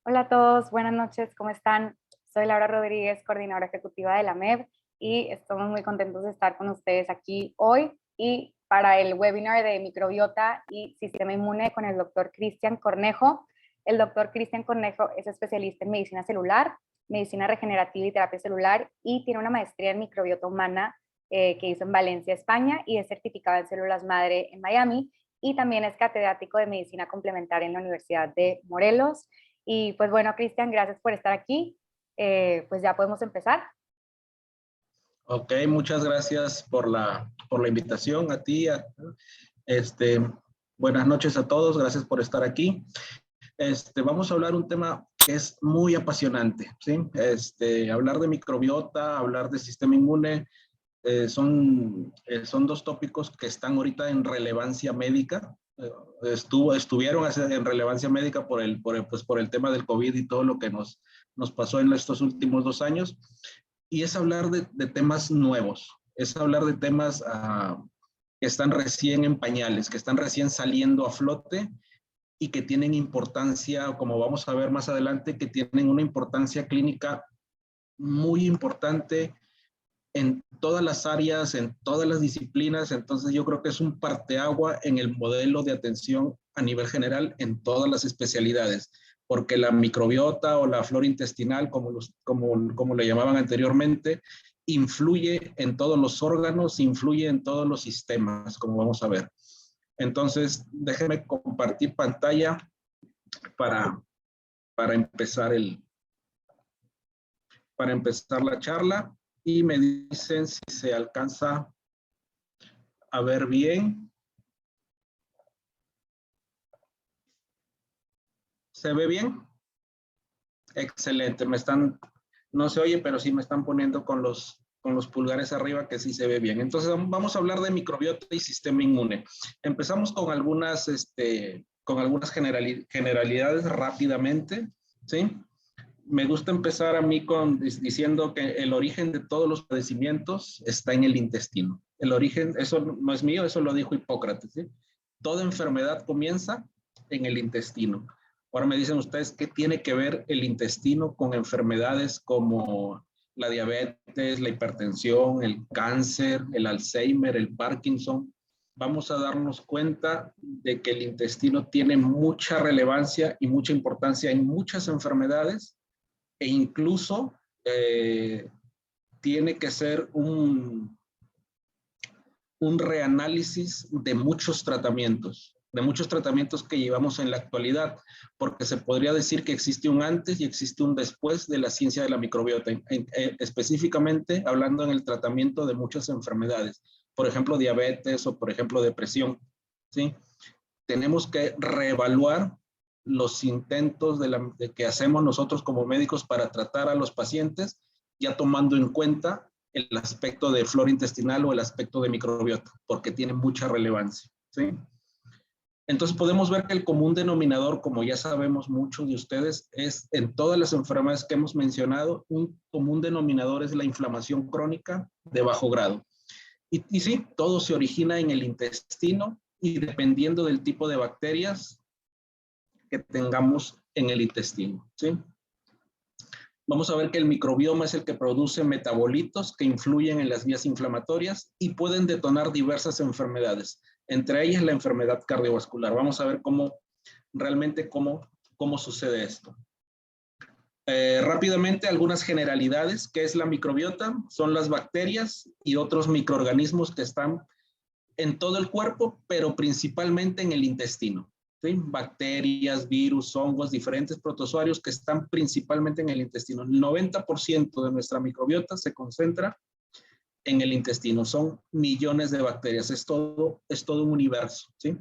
Hola a todos, buenas noches, ¿cómo están? Soy Laura Rodríguez, coordinadora ejecutiva de la MEB y estamos muy contentos de estar con ustedes aquí hoy y para el webinar de microbiota y sistema inmune con el doctor Cristian Cornejo. El doctor Cristian Cornejo es especialista en medicina celular, medicina regenerativa y terapia celular y tiene una maestría en microbiota humana que hizo en Valencia, España, y es certificado en células madre en Miami, y también es catedrático de medicina complementaria en la Universidad de Morelos. Y pues bueno, Cristian, gracias por estar aquí. Pues ya podemos empezar. Ok, muchas gracias por la invitación a ti. Este, Buenas noches a todos, gracias por estar aquí. Vamos a hablar un tema que es muy apasionante, ¿sí? Hablar de microbiota, hablar de sistema inmune, son dos tópicos que están ahorita en relevancia médica. Estuvieron en relevancia médica por el tema del COVID y todo lo que nos pasó en estos últimos 2 años. Y es hablar de temas nuevos, es hablar de temas que están recién en pañales, que están recién saliendo a flote y que tienen importancia, como vamos a ver más adelante, que tienen una importancia clínica muy importante en todas las áreas, en todas las disciplinas. Entonces yo creo que es un parteagua en el modelo de atención a nivel general en todas las especialidades, porque la microbiota o la flora intestinal, como le llamaban anteriormente, influye en todos los órganos, influye en todos los sistemas, como vamos a ver. Entonces, déjenme compartir pantalla para, para empezar la charla y me dicen si se alcanza a ver bien. ¿Se ve bien? Excelente. No se oye, pero sí me están poniendo con los pulgares arriba que sí se ve bien. Entonces vamos a hablar de microbiota y sistema inmune. Empezamos con algunas generalidades rápidamente, ¿sí? Me gusta empezar a mí diciendo que el origen de todos los padecimientos está en el intestino. El origen, eso no es mío, eso lo dijo Hipócrates, ¿sí? Toda enfermedad comienza en el intestino. Ahora me dicen ustedes, ¿qué tiene que ver el intestino con enfermedades como la diabetes, la hipertensión, el cáncer, el Alzheimer, el Parkinson? Vamos a darnos cuenta de que el intestino tiene mucha relevancia y mucha importancia en muchas enfermedades, e incluso tiene que ser un reanálisis de muchos tratamientos que llevamos en la actualidad, porque se podría decir que existe un antes y existe un después de la ciencia de la microbiota, específicamente hablando en el tratamiento de muchas enfermedades, por ejemplo diabetes o por ejemplo depresión, ¿sí? Tenemos que reevaluar los intentos que hacemos nosotros como médicos para tratar a los pacientes, ya tomando en cuenta el aspecto de flora intestinal o el aspecto de microbiota, porque tiene mucha relevancia, ¿sí? Entonces podemos ver que el común denominador, como ya sabemos muchos de ustedes, es en todas las enfermedades que hemos mencionado, un común denominador es la inflamación crónica de bajo grado. Y sí, todo se origina en el intestino y dependiendo del tipo de bacterias que tengamos en el intestino, ¿sí? Vamos a ver que el microbioma es el que produce metabolitos que influyen en las vías inflamatorias y pueden detonar diversas enfermedades, entre ellas la enfermedad cardiovascular. Vamos a ver realmente cómo sucede esto. Rápidamente, algunas generalidades. ¿Qué es la microbiota? Son las bacterias y otros microorganismos que están en todo el cuerpo, pero principalmente en el intestino, ¿sí? Bacterias, virus, hongos, diferentes protozoarios que están principalmente en el intestino. El 90% de nuestra microbiota se concentra en el intestino. Son millones de bacterias. Es todo un universo, ¿sí?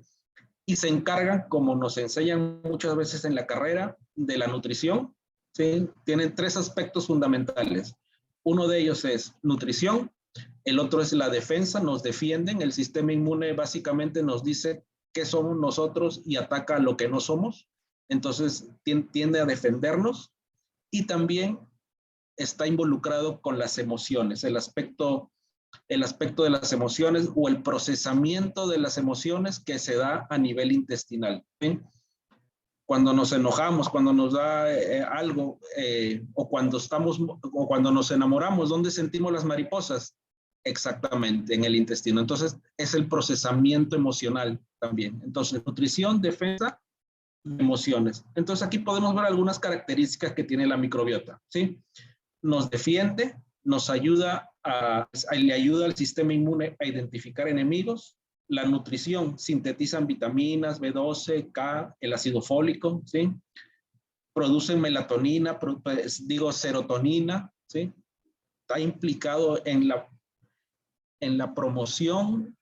Y se encargan, como nos enseñan muchas veces en la carrera, de la nutrición, ¿sí? Tienen 3 aspectos fundamentales. Uno de ellos es nutrición, el otro es la defensa, nos defienden. El sistema inmune básicamente nos dice qué somos nosotros y ataca a lo que no somos. Entonces tiende a defendernos, y también está involucrado con las emociones, el aspecto de las emociones o el procesamiento de las emociones que se da a nivel intestinal, ¿sí? cuando nos enojamos, cuando nos da algo, o cuando nos enamoramos, ¿dónde sentimos las mariposas? Exactamente, en el intestino. Entonces, es el procesamiento emocional también. Entonces, nutrición, defensa, emociones. Entonces, aquí podemos ver algunas características que tiene la microbiota, ¿sí? Nos defiende, le ayuda al sistema inmune a identificar enemigos. La nutrición, sintetizan vitaminas, B12, K, el ácido fólico, ¿sí? Producen melatonina, serotonina, ¿sí? Está implicado en la promoción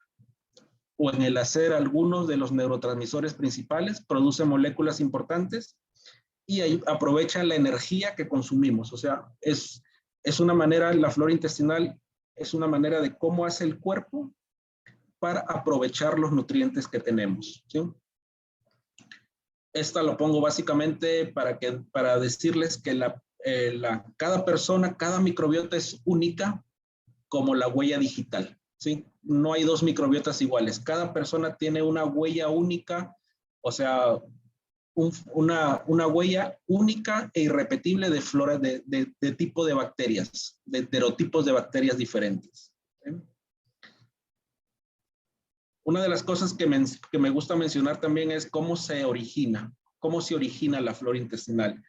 o en el hacer algunos de los neurotransmisores principales, produce moléculas importantes y aprovecha la energía que consumimos. O sea, es una manera, la flora intestinal es una manera de cómo hace el cuerpo para aprovechar los nutrientes que tenemos, ¿sí? Esta lo pongo básicamente para decirles que cada persona, cada microbiota es única como la huella digital, ¿sí? No hay dos microbiotas iguales. Cada persona tiene una huella única, o sea, una huella única e irrepetible de flora, de tipo de bacterias, de heterotipos de bacterias diferentes, ¿sí? Una de las cosas que me gusta mencionar también es cómo se origina la flora intestinal.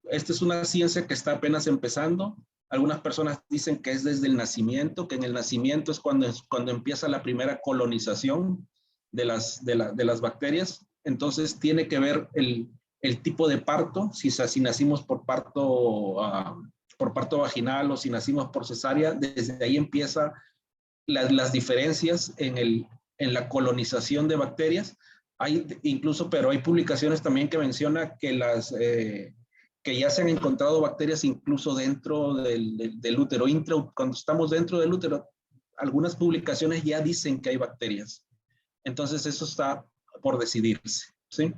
Esta es una ciencia que está apenas empezando. Algunas personas dicen que es desde el nacimiento, que en el nacimiento es cuando empieza la primera colonización de las bacterias. Entonces tiene que ver el tipo de parto, si nacimos por parto vaginal o si nacimos por cesárea, desde ahí empieza las diferencias en la colonización de bacterias. Pero hay publicaciones también que mencionan que ya se han encontrado bacterias incluso dentro del útero. Cuando estamos dentro del útero, algunas publicaciones ya dicen que hay bacterias. Entonces eso está por decidirse, ¿sí?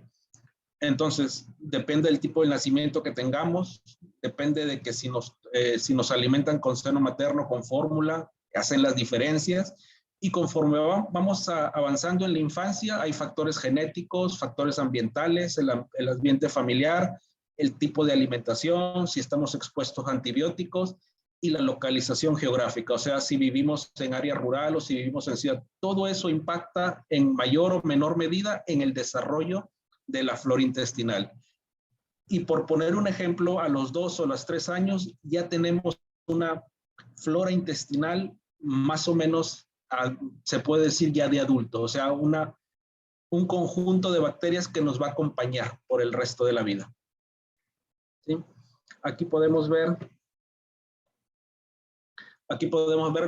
Entonces, depende del tipo de nacimiento que tengamos, depende de que si nos alimentan con seno materno, con fórmula, hacen las diferencias. Y conforme vamos avanzando en la infancia, hay factores genéticos, factores ambientales, el ambiente familiar, el tipo de alimentación, si estamos expuestos a antibióticos y la localización geográfica, o sea, si vivimos en área rural o si vivimos en ciudad. Todo eso impacta en mayor o menor medida en el desarrollo de la flora intestinal. Y por poner un ejemplo, a los 2 o los 3 años ya tenemos una flora intestinal más o menos, se puede decir ya de adulto, o sea, un conjunto de bacterias que nos va a acompañar por el resto de la vida, ¿sí? Aquí podemos ver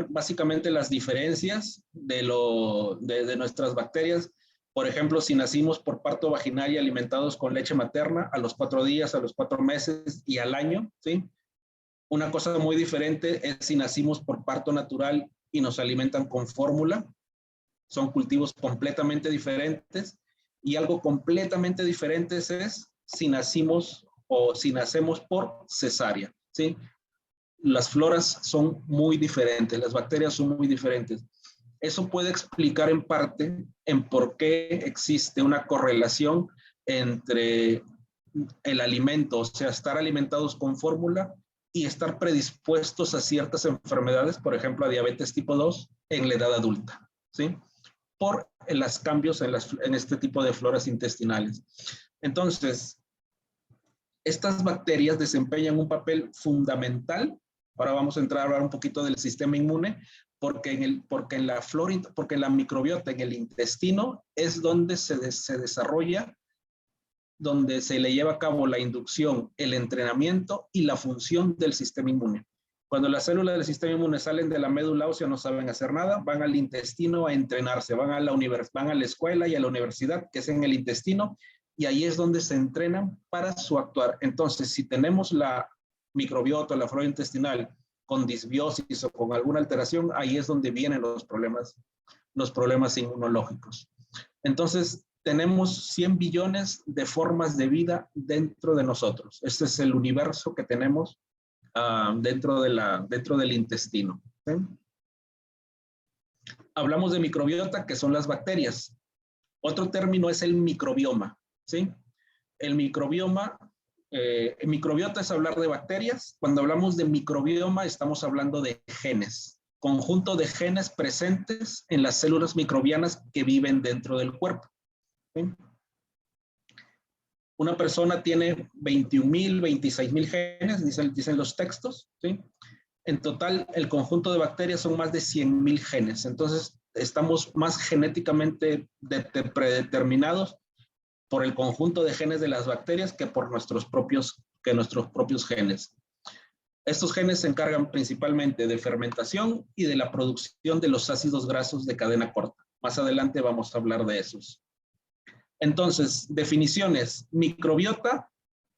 básicamente las diferencias de nuestras bacterias. Por ejemplo, si nacimos por parto vaginal y alimentados con leche materna, a los 4 días, a los 4 meses y al año, ¿sí? Una cosa muy diferente es si nacimos por parto natural y nos alimentan con fórmula. Son cultivos completamente diferentes. Y algo completamente diferente es si nacemos por cesárea, ¿sí? Las floras son muy diferentes, las bacterias son muy diferentes. Eso puede explicar en parte en por qué existe una correlación entre el alimento, o sea, estar alimentados con fórmula y estar predispuestos a ciertas enfermedades, por ejemplo, a diabetes tipo 2 en la edad adulta, ¿sí? Por los cambios en este tipo de floras intestinales. Entonces, estas bacterias desempeñan un papel fundamental. Ahora vamos a entrar a hablar un poquito del sistema inmune, porque en la microbiota, en el intestino, es donde se desarrolla, donde se le lleva a cabo la inducción, el entrenamiento y la función del sistema inmune. Cuando las células del sistema inmune salen de la médula ósea, no saben hacer nada, van al intestino a entrenarse, van a la escuela y a la universidad, que es en el intestino, y ahí es donde se entrenan para su actuar. Entonces, si tenemos la microbiota, la flora intestinal con disbiosis o con alguna alteración, ahí es donde vienen los problemas inmunológicos. Entonces, tenemos 100 billones de formas de vida dentro de nosotros. Este es el universo que tenemos dentro del intestino, ¿sí? Hablamos de microbiota, que son las bacterias. Otro término es el microbioma, ¿sí? El microbioma, el microbiota es hablar de bacterias. Cuando hablamos de microbioma, estamos hablando de genes, conjunto de genes presentes en las células microbianas que viven dentro del cuerpo, ¿sí? Una persona tiene 21,000, 26,000 genes, dicen los textos, ¿sí? En total, el conjunto de bacterias son más de 100,000 genes. Entonces, estamos más genéticamente predeterminados por el conjunto de genes de las bacterias que por nuestros propios genes. Estos genes se encargan principalmente de fermentación y de la producción de los ácidos grasos de cadena corta. Más adelante vamos a hablar de esos. Entonces, definiciones: microbiota,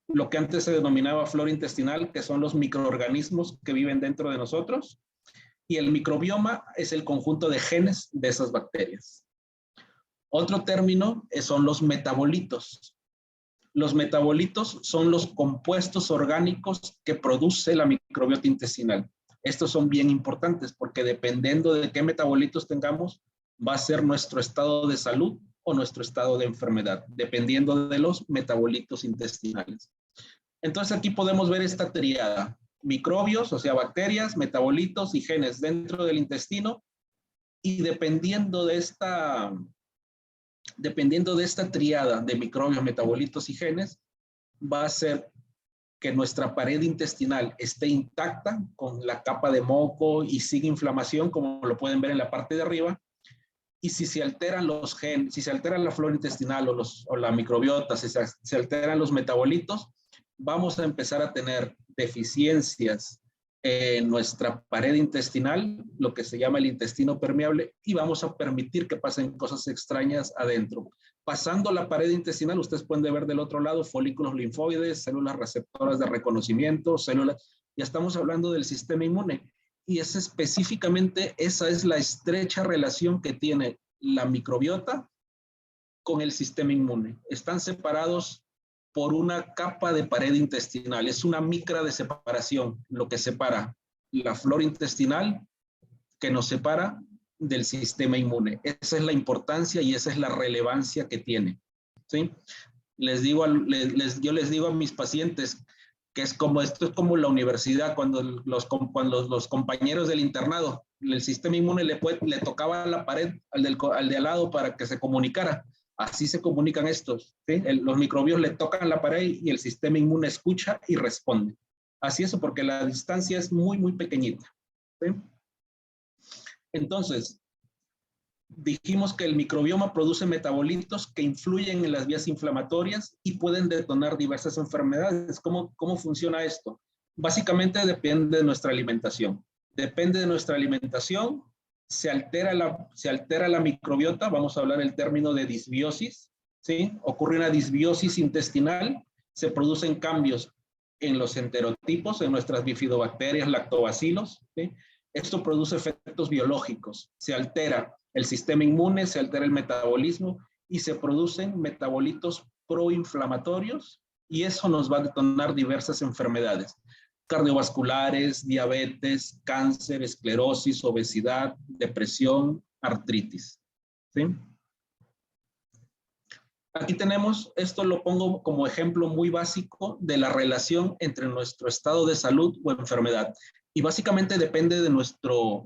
lo que antes se denominaba flora intestinal, que son los microorganismos que viven dentro de nosotros, y el microbioma es el conjunto de genes de esas bacterias. Otro término son los metabolitos. Los metabolitos son los compuestos orgánicos que produce la microbiota intestinal. Estos son bien importantes porque dependiendo de qué metabolitos tengamos, va a ser nuestro estado de salud o nuestro estado de enfermedad, dependiendo de los metabolitos intestinales. Entonces aquí podemos ver esta triada: microbios, o sea, bacterias, metabolitos y genes dentro del intestino, y dependiendo de esta triada de microbios, metabolitos y genes, va a ser que nuestra pared intestinal esté intacta con la capa de moco y sin inflamación, como lo pueden ver en la parte de arriba. Y si se alteran los genes, si se altera la flora intestinal o la microbiota, si se alteran los metabolitos, vamos a empezar a tener deficiencias en nuestra pared intestinal, lo que se llama el intestino permeable, y vamos a permitir que pasen cosas extrañas adentro. Pasando la pared intestinal, ustedes pueden ver del otro lado folículos linfoides, células receptoras de reconocimiento, ya estamos hablando del sistema inmune. Y es específicamente, esa es la estrecha relación que tiene la microbiota con el sistema inmune. Están separados por una capa de pared intestinal. Es una micra de separación, lo que separa la flora intestinal, que nos separa del sistema inmune. Esa es la importancia y esa es la relevancia que tiene, ¿sí? Yo les digo a mis pacientes que esto es como la universidad, cuando los compañeros del internado, el sistema inmune le tocaba la pared al de al lado para que se comunicara. Así se comunican estos, ¿sí? Los microbios le tocan la pared y el sistema inmune escucha y responde. Así es, porque la distancia es muy, muy pequeñita, ¿sí? Entonces, dijimos que el microbioma produce metabolitos que influyen en las vías inflamatorias y pueden detonar diversas enfermedades. ¿Cómo funciona esto? Básicamente depende de nuestra alimentación. Depende de nuestra alimentación, se altera la microbiota. Vamos a hablar el término de disbiosis, ¿sí? Ocurre una disbiosis intestinal, se producen cambios en los enterotipos, en nuestras bifidobacterias, lactobacilos, ¿sí? Esto produce efectos biológicos. Se altera el sistema inmune, se altera el metabolismo y se producen metabolitos proinflamatorios, y eso nos va a detonar diversas enfermedades cardiovasculares, diabetes, cáncer, esclerosis, obesidad, depresión, artritis, ¿sí? Aquí tenemos, esto lo pongo como ejemplo muy básico de la relación entre nuestro estado de salud o enfermedad. Y básicamente depende de nuestro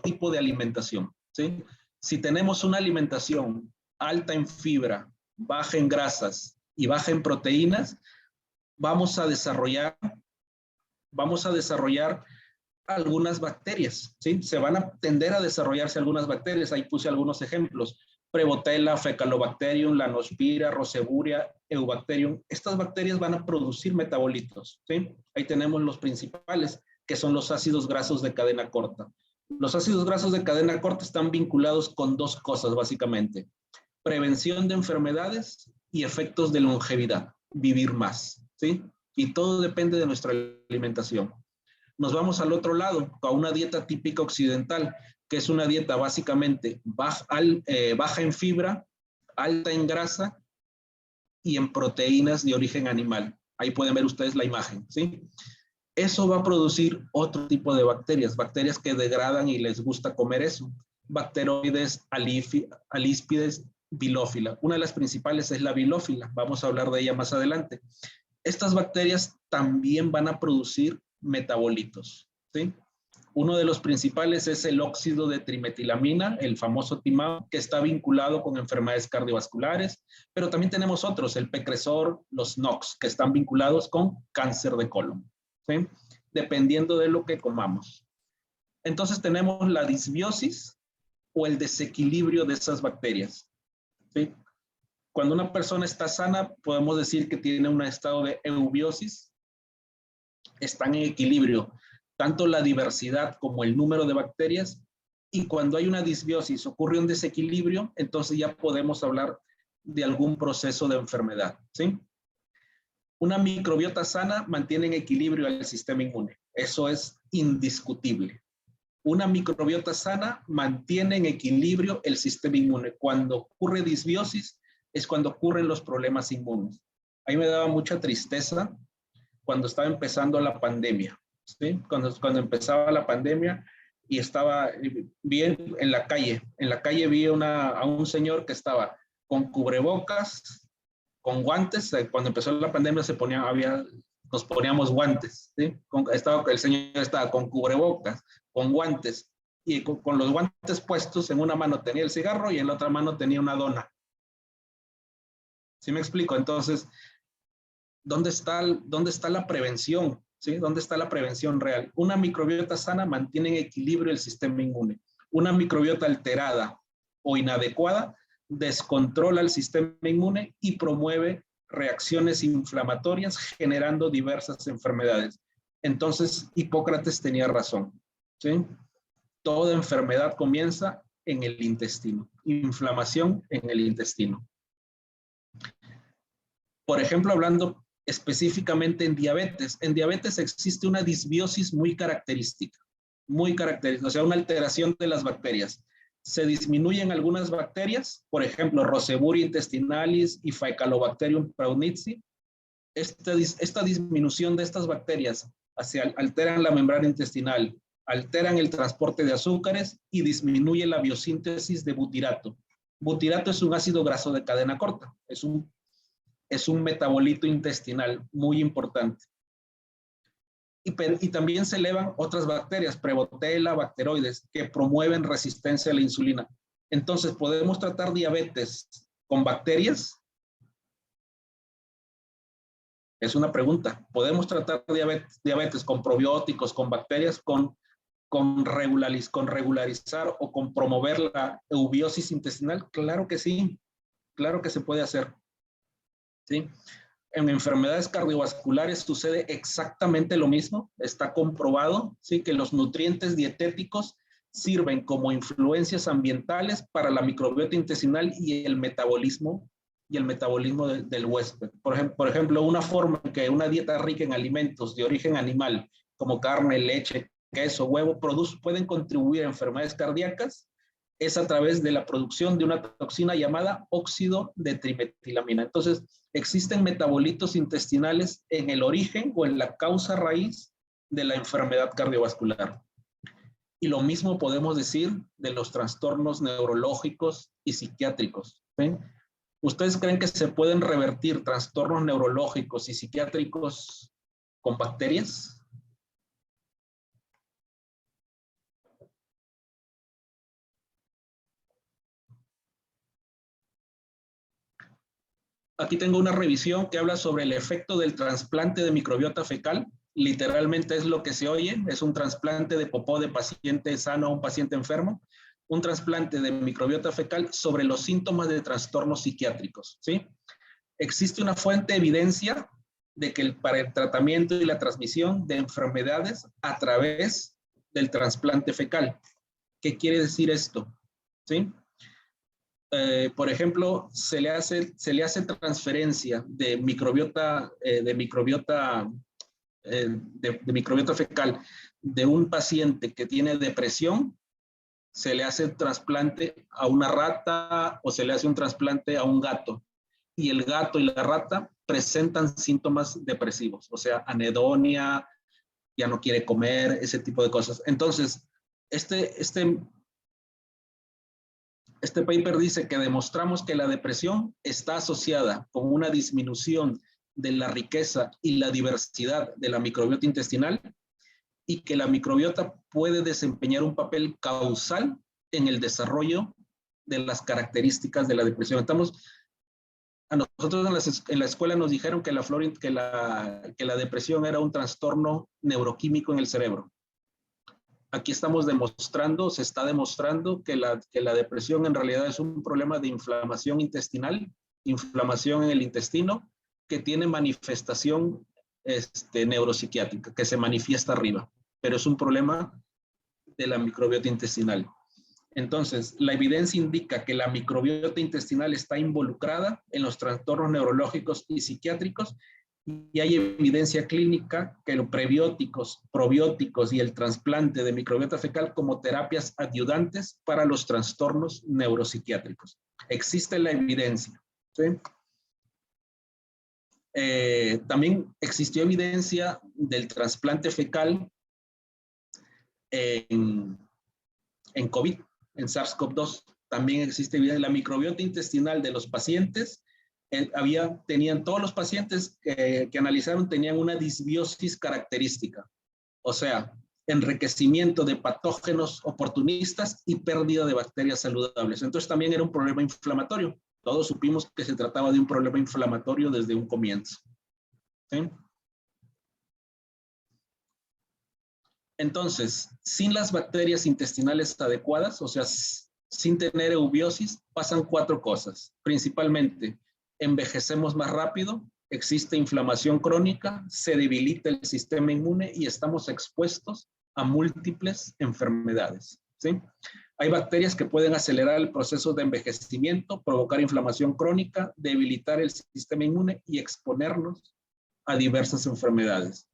tipo de alimentación, ¿sí? Si tenemos una alimentación alta en fibra, baja en grasas y baja en proteínas, vamos a desarrollar algunas bacterias, ¿sí? Se van a tender a desarrollarse algunas bacterias. Ahí puse algunos ejemplos: Prevotella, Fecalobacterium, Lanospira, Roseburia, Eubacterium. Estas bacterias van a producir metabolitos, ¿sí? Ahí tenemos los principales, que son los ácidos grasos de cadena corta. Los ácidos grasos de cadena corta están vinculados con dos cosas, básicamente: prevención de enfermedades y efectos de longevidad, vivir más, ¿sí? Y todo depende de nuestra alimentación. Nos vamos al otro lado, a una dieta típica occidental, que es una dieta básicamente baja en fibra, alta en grasa y en proteínas de origen animal. Ahí pueden ver ustedes la imagen, ¿sí? Eso va a producir otro tipo de bacterias que degradan y les gusta comer eso. Bacteroides, alíspides bilófila. Una de las principales es la bilófila. Vamos a hablar de ella más adelante. Estas bacterias también van a producir metabolitos, ¿sí? Uno de los principales es el óxido de trimetilamina, el famoso TIMAM, que está vinculado con enfermedades cardiovasculares, pero también tenemos otros, el P-cresor, los NOx, que están vinculados con cáncer de colon, ¿sí? Dependiendo de lo que comamos. Entonces tenemos la disbiosis o el desequilibrio de esas bacterias, ¿sí? Cuando una persona está sana, podemos decir que tiene un estado de eubiosis, están en equilibrio, tanto la diversidad como el número de bacterias, y cuando hay una disbiosis, ocurre un desequilibrio, entonces ya podemos hablar de algún proceso de enfermedad, ¿sí? Una microbiota sana mantiene en equilibrio el sistema inmune, eso es indiscutible. Una microbiota sana mantiene en equilibrio el sistema inmune. Cuando ocurre disbiosis es cuando ocurren los problemas inmunes. A mí me daba mucha tristeza cuando estaba empezando la pandemia, ¿sí? Cuando empezaba la pandemia y estaba bien en la calle vi a un señor que estaba con cubrebocas, con guantes. Cuando empezó la pandemia nos poníamos guantes, ¿sí? El señor estaba con cubrebocas, con guantes, y con los guantes puestos, en una mano tenía el cigarro y en la otra mano tenía una dona. ¿Sí me explico? Entonces, ¿dónde está la prevención? ¿Sí? ¿Dónde está la prevención real? Una microbiota sana mantiene en equilibrio el sistema inmune. Una microbiota alterada o inadecuada descontrola el sistema inmune y promueve reacciones inflamatorias generando diversas enfermedades. Entonces, Hipócrates tenía razón, ¿sí? Toda enfermedad comienza en el intestino, inflamación en el intestino. Por ejemplo, hablando específicamente en diabetes existe una disbiosis muy característica, o sea, una alteración de las bacterias. Se disminuyen algunas bacterias, por ejemplo, Roseburia intestinalis y Faecalobacterium praunici. Esta disminución de estas bacterias alteran la membrana intestinal, alteran el transporte de azúcares y disminuye la biosíntesis de butirato. Butirato es un ácido graso de cadena corta, es un metabolito intestinal muy importante. Y también se elevan otras bacterias, Prevotella, bacteroides, que promueven resistencia a la insulina. Entonces, ¿podemos tratar diabetes con bacterias? Es una pregunta. ¿Podemos tratar diabetes con probióticos, con bacterias, con regularizar o con promover la eubiosis intestinal? Claro que sí, claro que se puede hacer. ¿Sí? En enfermedades cardiovasculares sucede exactamente lo mismo. Está comprobado, ¿sí?, que los nutrientes dietéticos sirven como influencias ambientales para la microbiota intestinal y el metabolismo del huésped. Por ejemplo, una forma que una dieta rica en alimentos de origen animal, como carne, leche, queso, huevo, pueden contribuir a enfermedades cardíacas, es a través de la producción de una toxina llamada óxido de trimetilamina. Entonces, existen metabolitos intestinales en el origen o en la causa raíz de la enfermedad cardiovascular. Y lo mismo podemos decir de los trastornos neurológicos y psiquiátricos, ¿sí? ¿Ustedes creen que se pueden revertir trastornos neurológicos y psiquiátricos con bacterias? Aquí tengo una revisión que habla sobre el efecto del trasplante de microbiota fecal. Literalmente es lo que se oye, es un trasplante de popó de paciente sano a un paciente enfermo, un trasplante de microbiota fecal sobre los síntomas de trastornos psiquiátricos, ¿sí? Existe una fuente de evidencia de que para el tratamiento y la transmisión de enfermedades a través del trasplante fecal. ¿Qué quiere decir esto? ¿Sí? Por ejemplo, se le hace transferencia de microbiota fecal de un paciente que tiene depresión, se le hace trasplante a una rata o se le hace un trasplante a un gato. Y el gato y la rata presentan síntomas depresivos, o sea, anedonia, ya no quiere comer, ese tipo de cosas. Entonces, este Este paper dice que demostramos que la depresión está asociada con una disminución de la riqueza y la diversidad de la microbiota intestinal y que la microbiota puede desempeñar un papel causal en el desarrollo de las características de la depresión. A nosotros en la escuela nos dijeron que la depresión era un trastorno neuroquímico en el cerebro. Aquí estamos demostrando, se está demostrando que la depresión en realidad es un problema de inflamación intestinal, inflamación en el intestino, que tiene manifestación neuropsiquiátrica, que se manifiesta arriba, pero es un problema de la microbiota intestinal. Entonces, la evidencia indica que la microbiota intestinal está involucrada en los trastornos neurológicos y psiquiátricos y hay evidencia clínica que los prebióticos, probióticos y el trasplante de microbiota fecal como terapias ayudantes para los trastornos neuropsiquiátricos. Existe la evidencia, ¿sí? También existió evidencia del trasplante fecal en COVID, en SARS-CoV-2. También existe evidencia. La microbiota intestinal de los pacientes, todos los pacientes que analizaron tenían una disbiosis característica, o sea, enriquecimiento de patógenos oportunistas y pérdida de bacterias saludables. Entonces también era un problema inflamatorio. Todos supimos que se trataba de un problema inflamatorio desde un comienzo. ¿Sí? Entonces, sin las bacterias intestinales adecuadas, o sea, sin tener eubiosis, pasan 4 cosas. Principalmente, envejecemos más rápido, existe inflamación crónica, se debilita el sistema inmune y estamos expuestos a múltiples enfermedades, ¿sí? Hay bacterias que pueden acelerar el proceso de envejecimiento, provocar inflamación crónica, debilitar el sistema inmune y exponernos a diversas enfermedades.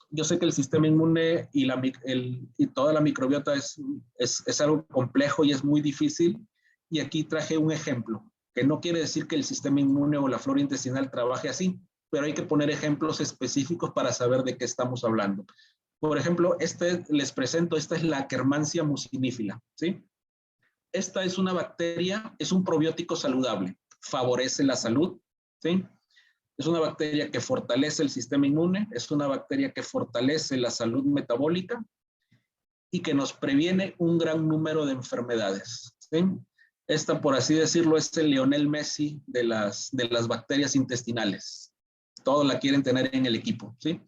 Yo sé que el sistema inmune y toda la microbiota es algo complejo y es muy difícil, y aquí traje un ejemplo, que no quiere decir que el sistema inmune o la flora intestinal trabaje así, pero hay que poner ejemplos específicos para saber de qué estamos hablando. Por ejemplo, les presento, esta es la Akkermansia mucinífila, ¿sí? Esta es una bacteria, es un probiótico saludable, favorece la salud, ¿sí? Es una bacteria que fortalece el sistema inmune, es una bacteria que fortalece la salud metabólica y que nos previene un gran número de enfermedades, ¿sí? Esta, por así decirlo, es el Lionel Messi de las bacterias intestinales. Todos la quieren tener en el equipo, ¿sí?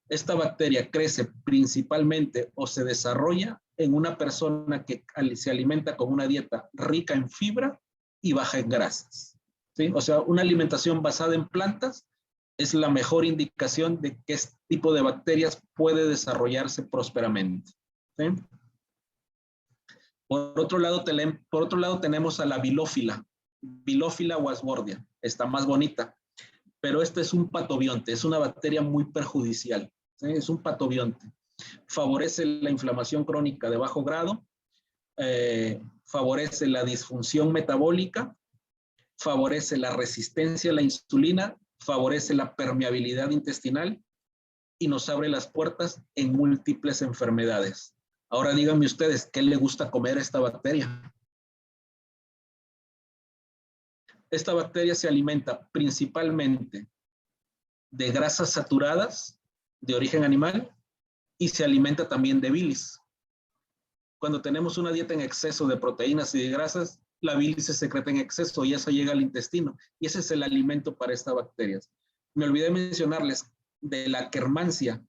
Esta bacteria crece principalmente o se desarrolla en una persona que se alimenta con una dieta rica en fibra y baja en grasas, ¿sí? O sea, una alimentación basada en plantas es la mejor indicación de qué tipo de bacterias puede desarrollarse prósperamente, ¿sí? Por otro lado tenemos a la Bilophila waswordia, está más bonita, pero este es un patobionte, es una bacteria muy perjudicial, ¿sí? Es un patobionte. Favorece la inflamación crónica de bajo grado, favorece la disfunción metabólica, favorece la resistencia a la insulina, favorece la permeabilidad intestinal y nos abre las puertas en múltiples enfermedades. Ahora díganme ustedes, ¿qué le gusta comer a esta bacteria? Esta bacteria se alimenta principalmente de grasas saturadas de origen animal y se alimenta también de bilis. Cuando tenemos una dieta en exceso de proteínas y de grasas, la bilis se secreta en exceso y eso llega al intestino. Y ese es el alimento para estas bacterias. Me olvidé mencionarles de la Akkermansia.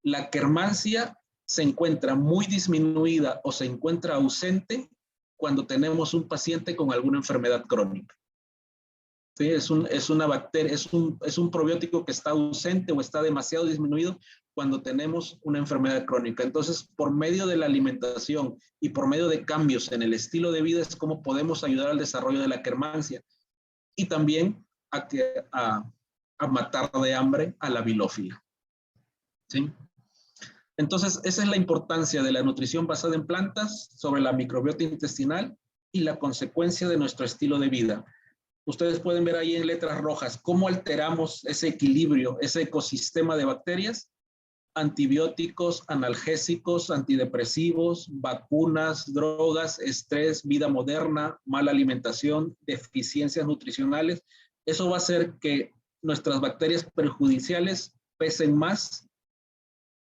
La Akkermansia se encuentra muy disminuida o se encuentra ausente cuando tenemos un paciente con alguna enfermedad crónica. ¿Sí? Es una bacteria, es un probiótico que está ausente o está demasiado disminuido cuando tenemos una enfermedad crónica. Entonces, por medio de la alimentación y por medio de cambios en el estilo de vida es como podemos ayudar al desarrollo de la Akkermansia y también a matar de hambre a la Bilophila, ¿sí? Entonces, esa es la importancia de la nutrición basada en plantas sobre la microbiota intestinal y la consecuencia de nuestro estilo de vida. Ustedes pueden ver ahí en letras rojas cómo alteramos ese equilibrio, ese ecosistema de bacterias antibióticos, analgésicos, antidepresivos, vacunas, drogas, estrés, vida moderna, mala alimentación, deficiencias nutricionales. Eso va a hacer que nuestras bacterias perjudiciales pesen más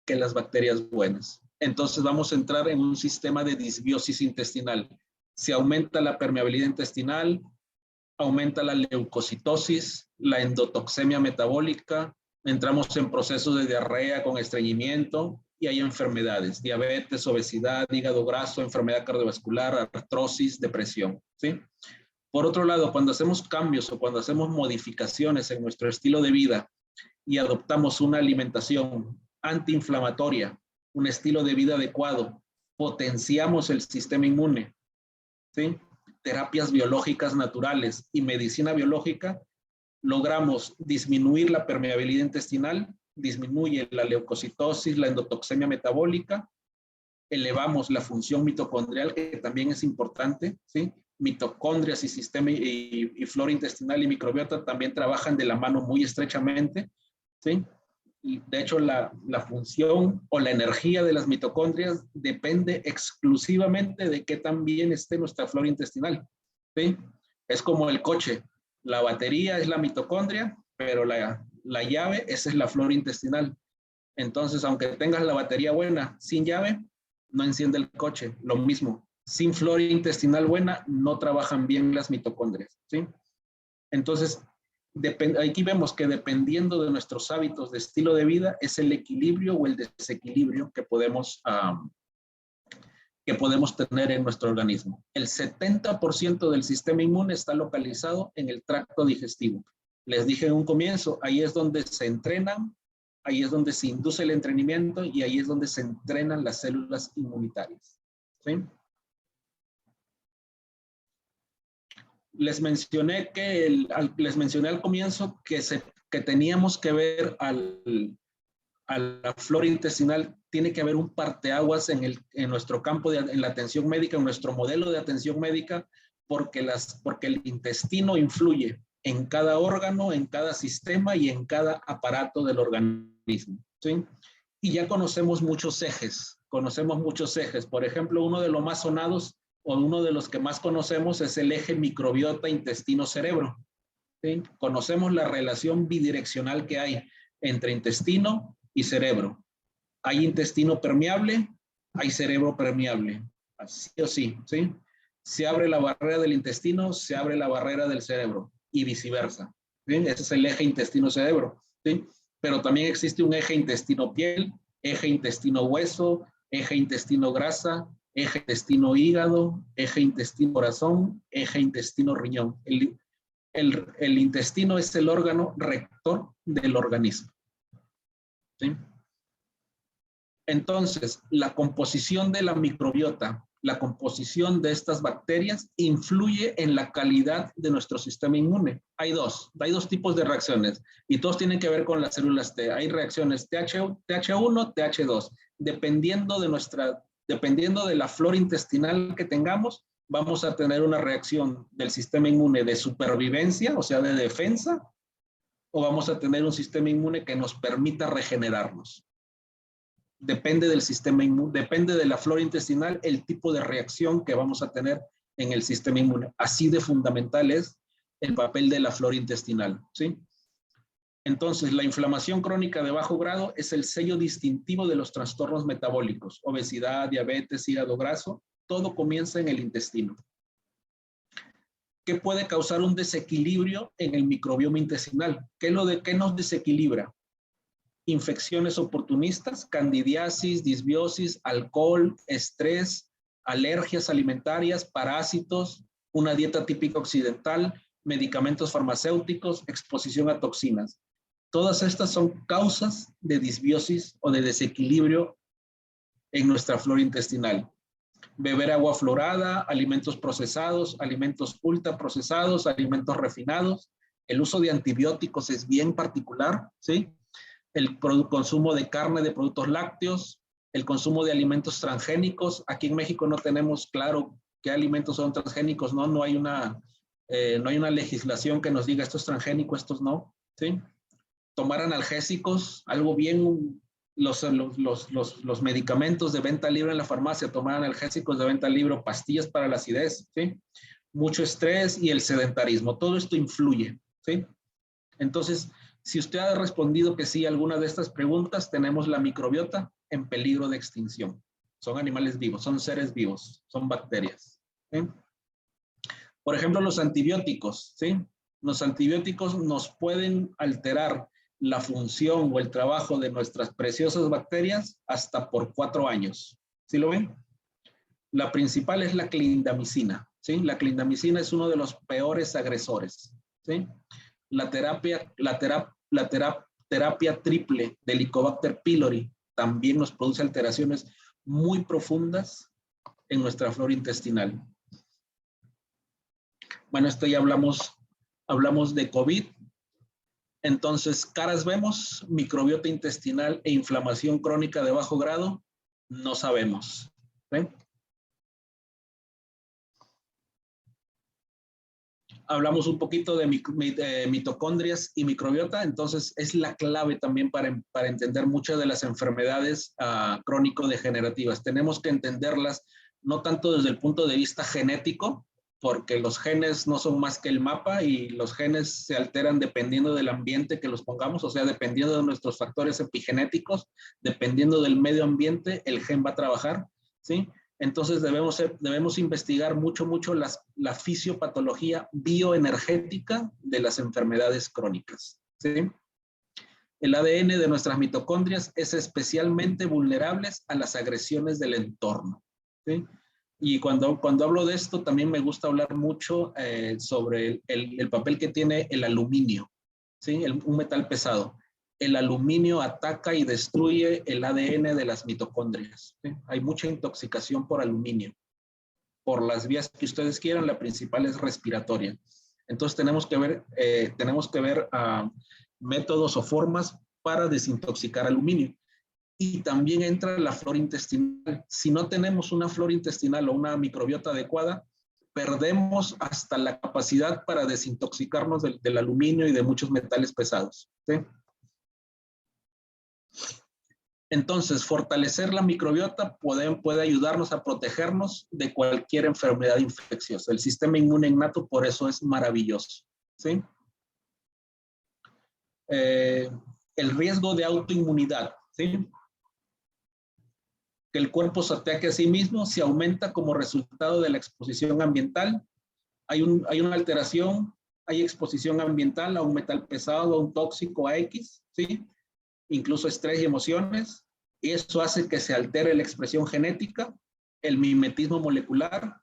que las bacterias buenas. Entonces vamos a entrar en un sistema de disbiosis intestinal. Se aumenta la permeabilidad intestinal, aumenta la leucocitosis, la endotoxemia metabólica, entramos en procesos de diarrea con estreñimiento y hay enfermedades, diabetes, obesidad, hígado graso, enfermedad cardiovascular, artrosis, depresión, ¿sí? Por otro lado, cuando hacemos cambios o cuando hacemos modificaciones en nuestro estilo de vida y adoptamos una alimentación antiinflamatoria, un estilo de vida adecuado, potenciamos el sistema inmune, ¿sí? Terapias biológicas naturales y medicina biológica, logramos disminuir la permeabilidad intestinal, disminuye la leucocitosis, la endotoxemia metabólica, elevamos la función mitocondrial, que también es importante, ¿sí? Mitocondrias y sistema y flora intestinal y microbiota también trabajan de la mano muy estrechamente, ¿sí? Y de hecho la función o la energía de las mitocondrias depende exclusivamente de qué tan bien esté nuestra flora intestinal, ¿sí? Es como el coche, la batería es la mitocondria, pero la llave, esa es la flora intestinal. Entonces, aunque tengas la batería buena, sin llave, no enciende el coche. Lo mismo, sin flora intestinal buena, no trabajan bien las mitocondrias, ¿sí? Entonces, aquí vemos que dependiendo de nuestros hábitos de estilo de vida, es el equilibrio o el desequilibrio que podemos tener en nuestro organismo. El 70% del sistema inmune está localizado en el tracto digestivo. Les dije en un comienzo, ahí es donde se entrenan, ahí es donde se induce el entrenamiento y ahí es donde se entrenan las células inmunitarias, ¿sí? Les mencioné al comienzo que teníamos que ver a la flora intestinal, tiene que haber un parteaguas en nuestro campo, en la atención médica, en nuestro modelo de atención médica, porque el intestino influye en cada órgano, en cada sistema y en cada aparato del organismo, ¿sí? Y ya conocemos muchos ejes. Por ejemplo, uno de los más sonados o uno de los que más conocemos es el eje microbiota intestino-cerebro, ¿sí? Conocemos la relación bidireccional que hay entre intestino y cerebro. Hay intestino permeable, hay cerebro permeable, así o sí, ¿sí? Se abre la barrera del intestino, se abre la barrera del cerebro y viceversa, ¿sí? Ese es el eje intestino-cerebro, ¿sí? Pero también existe un eje intestino-piel, eje intestino-hueso, eje intestino-grasa, eje intestino-hígado, eje intestino-corazón, eje intestino-riñón. El intestino es el órgano rector del organismo, ¿sí? Entonces, la composición de la microbiota, la composición de estas bacterias influye en la calidad de nuestro sistema inmune. Hay dos tipos de reacciones y todos tienen que ver con las células T. Hay reacciones TH1, TH2. Dependiendo de la flora intestinal que tengamos, vamos a tener una reacción del sistema inmune de supervivencia, o sea, de defensa, o vamos a tener un sistema inmune que nos permita regenerarnos. Depende del sistema inmune, depende de la flora intestinal, el tipo de reacción que vamos a tener en el sistema inmune. Así de fundamental es el papel de la flora intestinal, ¿sí? Entonces, la inflamación crónica de bajo grado es el sello distintivo de los trastornos metabólicos, obesidad, diabetes, hígado graso, todo comienza en el intestino. ¿Qué puede causar un desequilibrio en el microbioma intestinal? ¿Qué nos desequilibra? Infecciones oportunistas, candidiasis, disbiosis, alcohol, estrés, alergias alimentarias, parásitos, una dieta típica occidental, medicamentos farmacéuticos, exposición a toxinas. Todas estas son causas de disbiosis o de desequilibrio en nuestra flora intestinal. Beber agua fluorada, alimentos procesados, alimentos ultraprocesados, alimentos refinados. El uso de antibióticos es bien particular, ¿sí? El consumo de carne, de productos lácteos, el consumo de alimentos transgénicos. Aquí en México no tenemos claro qué alimentos son transgénicos, ¿no? No hay una legislación que nos diga esto es transgénico, estos no, ¿sí? Tomar analgésicos, algo bien los medicamentos de venta libre en la farmacia, tomar analgésicos de venta libre, pastillas para la acidez, ¿sí? Mucho estrés y el sedentarismo. Todo esto influye, ¿sí? Entonces, si usted ha respondido que sí a alguna de estas preguntas, tenemos la microbiota en peligro de extinción. Son animales vivos, son seres vivos, son bacterias, ¿sí? Por ejemplo, los antibióticos, ¿sí? Los antibióticos nos pueden alterar la función o el trabajo de nuestras preciosas bacterias hasta por 4 años. ¿Sí lo ven? La principal es la clindamicina, ¿sí? La clindamicina es uno de los peores agresores, ¿sí? La terapia triple de Helicobacter pylori también nos produce alteraciones muy profundas en nuestra flora intestinal. Bueno, esto ya hablamos de COVID. Entonces, caras vemos, microbiota intestinal e inflamación crónica de bajo grado, no sabemos. ¿Sí? Hablamos un poquito de mitocondrias y microbiota, entonces es la clave también para entender muchas de las enfermedades crónico-degenerativas. Tenemos que entenderlas no tanto desde el punto de vista genético, porque los genes no son más que el mapa y los genes se alteran dependiendo del ambiente que los pongamos, o sea, dependiendo de nuestros factores epigenéticos, dependiendo del medio ambiente, el gen va a trabajar, ¿sí? Entonces debemos investigar mucho la fisiopatología bioenergética de las enfermedades crónicas, ¿sí? El ADN de nuestras mitocondrias es especialmente vulnerable a las agresiones del entorno, ¿sí? Y cuando hablo de esto, también me gusta hablar mucho sobre el papel que tiene el aluminio, ¿sí? Un metal pesado. El aluminio ataca y destruye el ADN de las mitocondrias, ¿sí? Hay mucha intoxicación por aluminio. Por las vías que ustedes quieran, la principal es respiratoria. Entonces tenemos que ver métodos o formas para desintoxicar aluminio. Y también entra la flora intestinal. Si no tenemos una flora intestinal o una microbiota adecuada, perdemos hasta la capacidad para desintoxicarnos del aluminio y de muchos metales pesados, ¿sí? Entonces, fortalecer la microbiota puede ayudarnos a protegernos de cualquier enfermedad infecciosa. El sistema inmune innato por eso es maravilloso, ¿sí? El riesgo de autoinmunidad, ¿sí? Que el cuerpo se ataque a sí mismo se aumenta como resultado de la exposición ambiental. Hay una alteración, hay exposición ambiental a un metal pesado, a un tóxico, a X, ¿sí? Incluso estrés y emociones. Y eso hace que se altere la expresión genética, el mimetismo molecular,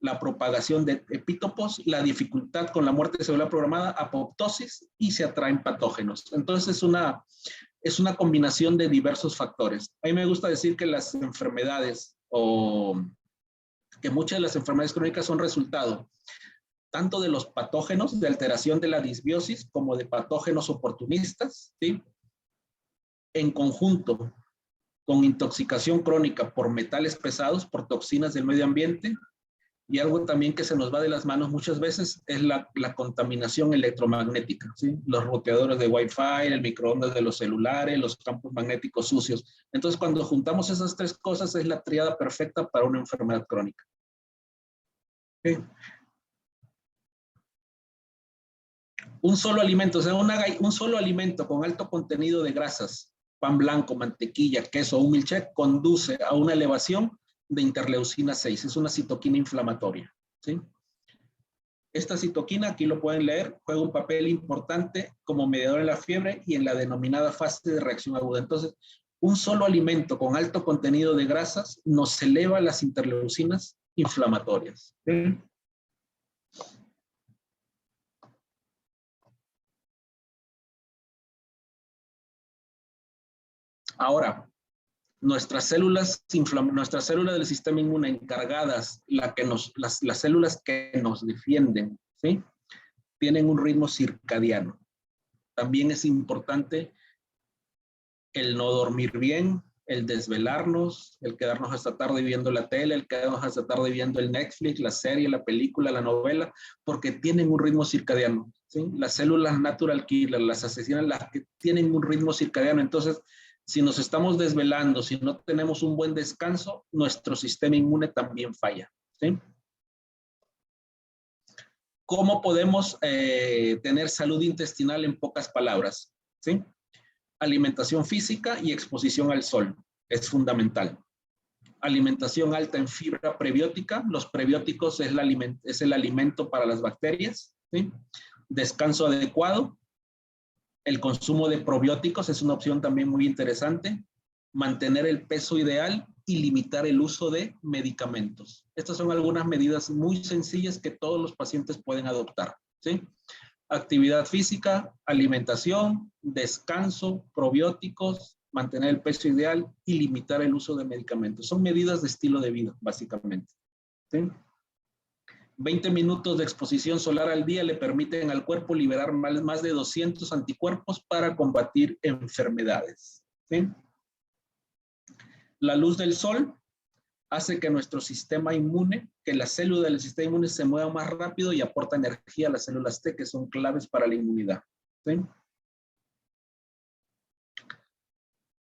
la propagación de epítopos, la dificultad con la muerte celular programada, apoptosis y se atraen patógenos. Entonces es una combinación de diversos factores. A mí me gusta decir que las enfermedades o que muchas de las enfermedades crónicas son resultado tanto de los patógenos, de alteración de la disbiosis, como de patógenos oportunistas, ¿sí? En conjunto con intoxicación crónica por metales pesados, por toxinas del medio ambiente, y algo también que se nos va de las manos muchas veces es la contaminación electromagnética, ¿sí? Los roteadores de Wi-Fi, el microondas de los celulares, los campos magnéticos sucios. Entonces, cuando juntamos esas tres cosas, es la tríada perfecta para una enfermedad crónica. ¿Sí? Un solo alimento, o sea, un solo alimento con alto contenido de grasas, pan blanco, mantequilla, queso o un milkshake, conduce a una elevación de interleucina 6. Es una citoquina inflamatoria, ¿sí? Esta citoquina, aquí lo pueden leer, juega un papel importante como mediador en la fiebre y en la denominada fase de reacción aguda. Entonces, un solo alimento con alto contenido de grasas nos eleva las interleucinas inflamatorias, ¿sí? Ahora, nuestras células del sistema inmune encargadas, las células que nos defienden, ¿sí? Tienen un ritmo circadiano. También es importante el no dormir bien, el desvelarnos, el quedarnos hasta tarde viendo la tele, el quedarnos hasta tarde viendo el Netflix, la serie, la película, la novela, porque tienen un ritmo circadiano, ¿sí? Las células natural killer, las asesinas, las que tienen un ritmo circadiano. Entonces, Si nos estamos desvelando, si no tenemos un buen descanso, nuestro sistema inmune también falla, ¿sí? ¿Cómo podemos tener salud intestinal en pocas palabras? ¿Sí? Alimentación física y exposición al sol es fundamental. Alimentación alta en fibra prebiótica. Los prebióticos es el alimento para las bacterias, ¿sí? Descanso adecuado. El consumo de probióticos es una opción también muy interesante. Mantener el peso ideal y limitar el uso de medicamentos. Estas son algunas medidas muy sencillas que todos los pacientes pueden adoptar, ¿sí? Actividad física, alimentación, descanso, probióticos, mantener el peso ideal y limitar el uso de medicamentos. Son medidas de estilo de vida, básicamente, ¿sí? 20 minutos de exposición solar al día le permiten al cuerpo liberar más de 200 anticuerpos para combatir enfermedades, ¿sí? La luz del sol hace que nuestro sistema inmune, que las células del sistema inmune se muevan más rápido y aporta energía a las células T, que son claves para la inmunidad, ¿sí?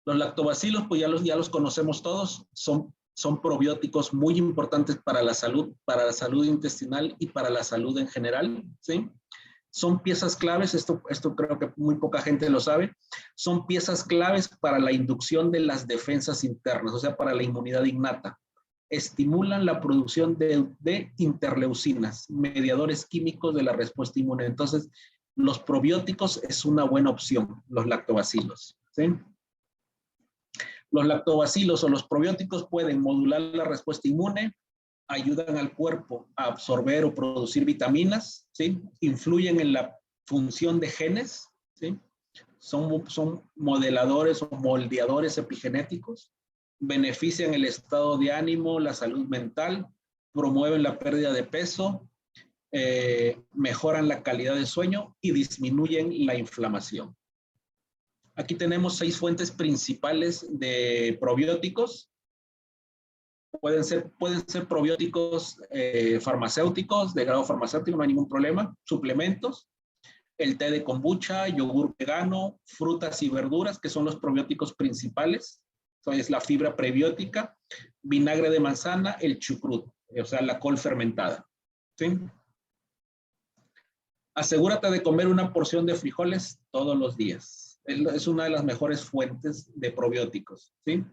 Los lactobacilos, pues ya los conocemos todos, son probióticos muy importantes para la salud intestinal y para la salud en general, ¿sí? Son piezas claves, esto creo que muy poca gente lo sabe, son piezas claves para la inducción de las defensas internas, o sea, para la inmunidad innata. Estimulan la producción de interleucinas, mediadores químicos de la respuesta inmune. Entonces, los probióticos es una buena opción, los lactobacilos, ¿sí? Los lactobacilos o los probióticos pueden modular la respuesta inmune, ayudan al cuerpo a absorber o producir vitaminas, ¿sí? Influyen en la función de genes, ¿sí? Son modeladores o moldeadores epigenéticos, benefician el estado de ánimo, la salud mental, promueven la pérdida de peso, mejoran la calidad de sueño y disminuyen la inflamación. Aquí tenemos 6 fuentes principales de probióticos. Pueden ser probióticos farmacéuticos, de grado farmacéutico, no hay ningún problema. Suplementos, el té de kombucha, yogur vegano, frutas y verduras, que son los probióticos principales. Entonces, la fibra prebiótica, vinagre de manzana, el chucrut, o sea, la col fermentada, ¿sí? Asegúrate de comer una porción de frijoles todos los días. Es una de las mejores fuentes de probióticos, ¿sí?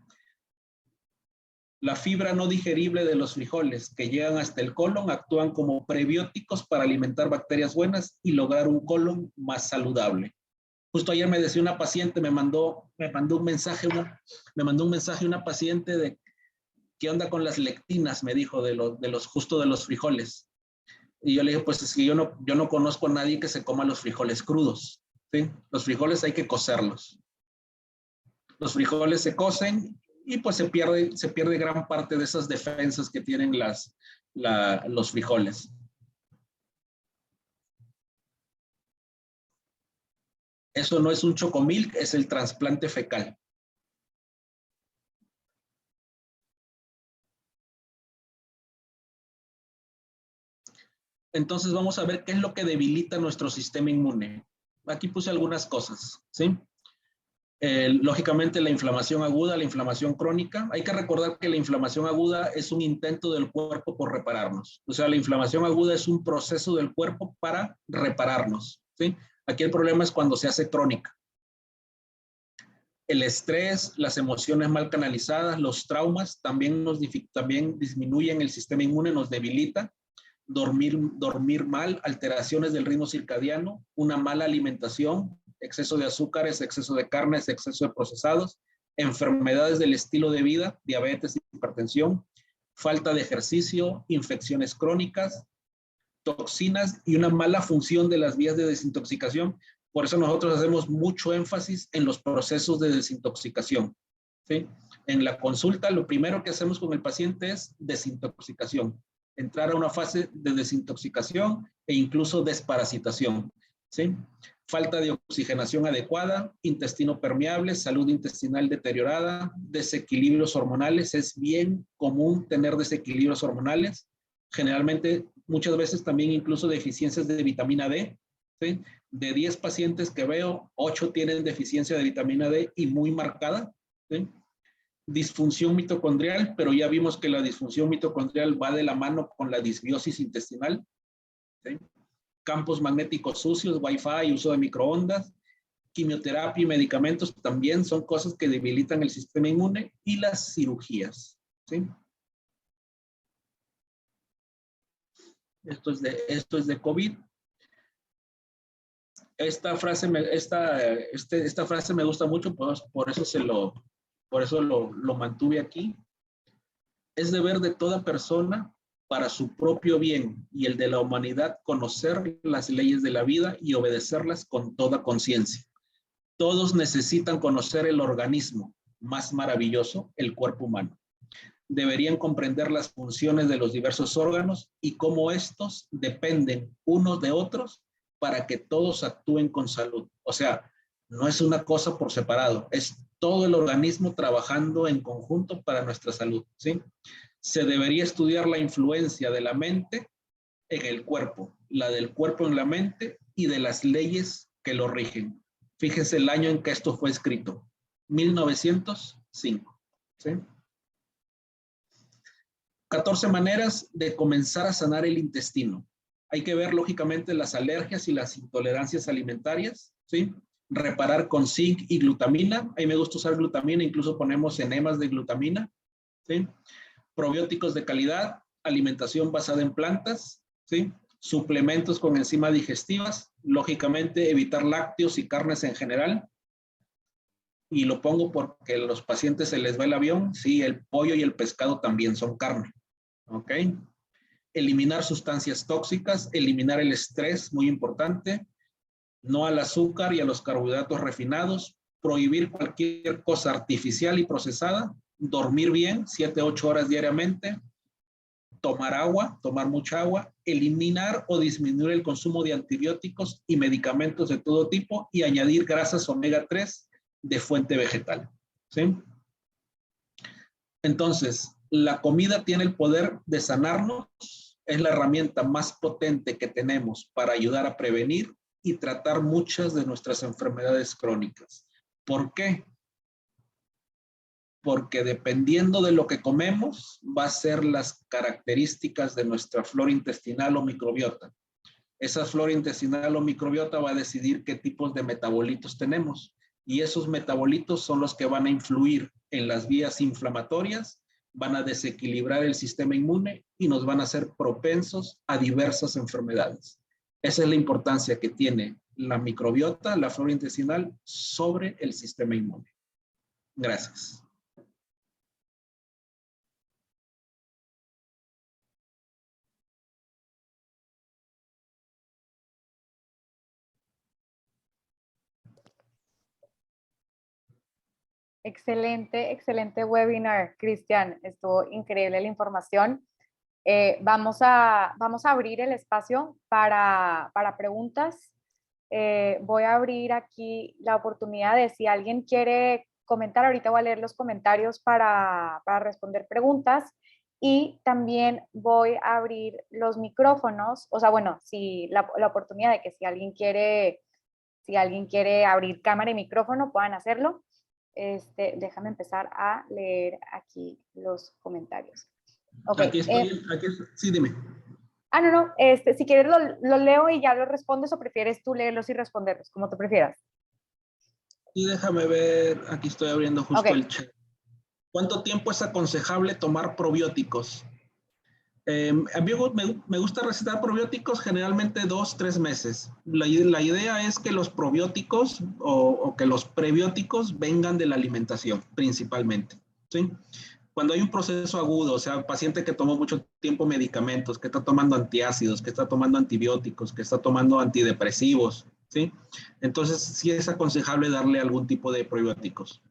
La fibra no digerible de los frijoles que llegan hasta el colon actúan como prebióticos para alimentar bacterias buenas y lograr un colon más saludable. Justo ayer me decía una paciente, me mandó un mensaje una paciente de qué onda con las lectinas, me dijo, de los frijoles. Y yo le dije, pues es que yo no conozco a nadie que se coma los frijoles crudos, ¿sí? Los frijoles hay que cocerlos. Los frijoles se cocen y pues se pierde gran parte de esas defensas que tienen los frijoles. Eso no es un chocomilk, es el trasplante fecal. Entonces vamos a ver qué es lo que debilita nuestro sistema inmune. Aquí puse algunas cosas, ¿sí? Lógicamente la inflamación aguda, la inflamación crónica. Hay que recordar que la inflamación aguda es un intento del cuerpo por repararnos. O sea, la inflamación aguda es un proceso del cuerpo para repararnos, ¿sí? Aquí el problema es cuando se hace crónica. El estrés, las emociones mal canalizadas, los traumas también disminuyen el sistema inmune, nos debilita. Dormir mal, alteraciones del ritmo circadiano, una mala alimentación, exceso de azúcares, exceso de carnes, exceso de procesados, enfermedades del estilo de vida, diabetes, hipertensión, falta de ejercicio, infecciones crónicas, toxinas y una mala función de las vías de desintoxicación. Por eso nosotros hacemos mucho énfasis en los procesos de desintoxicación, ¿sí? En la consulta, lo primero que hacemos con el paciente es desintoxicación. Entrar a una fase de desintoxicación e incluso desparasitación, ¿sí? Falta de oxigenación adecuada, intestino permeable, salud intestinal deteriorada, desequilibrios hormonales. Es bien común tener desequilibrios hormonales. Generalmente, muchas veces también incluso deficiencias de vitamina D, ¿sí? De 10 pacientes que veo, 8 tienen deficiencia de vitamina D y muy marcada, ¿sí? Disfunción mitocondrial, pero ya vimos que la disfunción mitocondrial va de la mano con la disbiosis intestinal, ¿sí? Campos magnéticos sucios, Wi-Fi, uso de microondas, quimioterapia y medicamentos también son cosas que debilitan el sistema inmune, y las cirugías, ¿sí? Esto es de COVID. Esta frase me gusta mucho, por eso lo mantuve aquí. Es deber de toda persona, para su propio bien y el de la humanidad, conocer las leyes de la vida y obedecerlas con toda conciencia. Todos necesitan conocer el organismo más maravilloso, el cuerpo humano. Deberían comprender las funciones de los diversos órganos y cómo estos dependen unos de otros para que todos actúen con salud. O sea, no es una cosa por separado, es todo el organismo trabajando en conjunto para nuestra salud, ¿sí? Se debería estudiar la influencia de la mente en el cuerpo, la del cuerpo en la mente y de las leyes que lo rigen. Fíjese el año en que esto fue escrito, 1905, ¿sí? 14 maneras de comenzar a sanar el intestino. Hay que ver, lógicamente, las alergias y las intolerancias alimentarias, ¿sí? Reparar con zinc y glutamina. A mí me gusta usar glutamina, incluso ponemos enemas de glutamina, ¿sí? Probióticos de calidad, alimentación basada en plantas, ¿sí? Suplementos con enzimas digestivas, lógicamente evitar lácteos y carnes en general. Y lo pongo porque a los pacientes se les va el avión. Sí, el pollo y el pescado también son carne. ¿Ok? Eliminar sustancias tóxicas, eliminar el estrés, muy importante. No al azúcar y a los carbohidratos refinados. Prohibir cualquier cosa artificial y procesada. Dormir bien, 7-8 horas diariamente. Tomar agua, tomar mucha agua. Eliminar o disminuir el consumo de antibióticos y medicamentos de todo tipo, y añadir grasas omega 3 de fuente vegetal, ¿sí? Entonces, la comida tiene el poder de sanarnos, es la herramienta más potente que tenemos para ayudar a prevenir y tratar muchas de nuestras enfermedades crónicas. ¿Por qué? Porque dependiendo de lo que comemos, va a ser las características de nuestra flora intestinal o microbiota. Esa flora intestinal o microbiota va a decidir qué tipos de metabolitos tenemos. Y esos metabolitos son los que van a influir en las vías inflamatorias, van a desequilibrar el sistema inmune y nos van a hacer propensos a diversas enfermedades. Esa es la importancia que tiene la microbiota, la flora intestinal, sobre el sistema inmune. Gracias. Excelente, excelente webinar, Cristian. Estuvo increíble la información. Vamos a abrir el espacio para preguntas. Voy a abrir aquí la oportunidad de si alguien quiere comentar. Ahorita voy a leer los comentarios para responder preguntas. Y también voy a abrir los micrófonos. O sea, bueno, si la oportunidad de que si alguien quiere abrir cámara y micrófono, puedan hacerlo. Déjame empezar a leer aquí los comentarios. Ok. Aquí estoy, sí, dime. No, no, si quieres lo leo y ya lo respondes, o prefieres tú leerlos y responderlos, como tú prefieras. Y déjame ver, aquí estoy abriendo justo Ok. el chat. ¿Cuánto tiempo es aconsejable tomar probióticos? A mí me gusta recetar probióticos generalmente 2-3 meses. La idea es que los probióticos o que los prebióticos vengan de la alimentación principalmente, ¿sí? Cuando hay un proceso agudo, o sea, paciente que tomó mucho tiempo medicamentos, que está tomando antiácidos, que está tomando antibióticos, que está tomando antidepresivos, ¿sí? Entonces sí es aconsejable darle algún tipo de probióticos.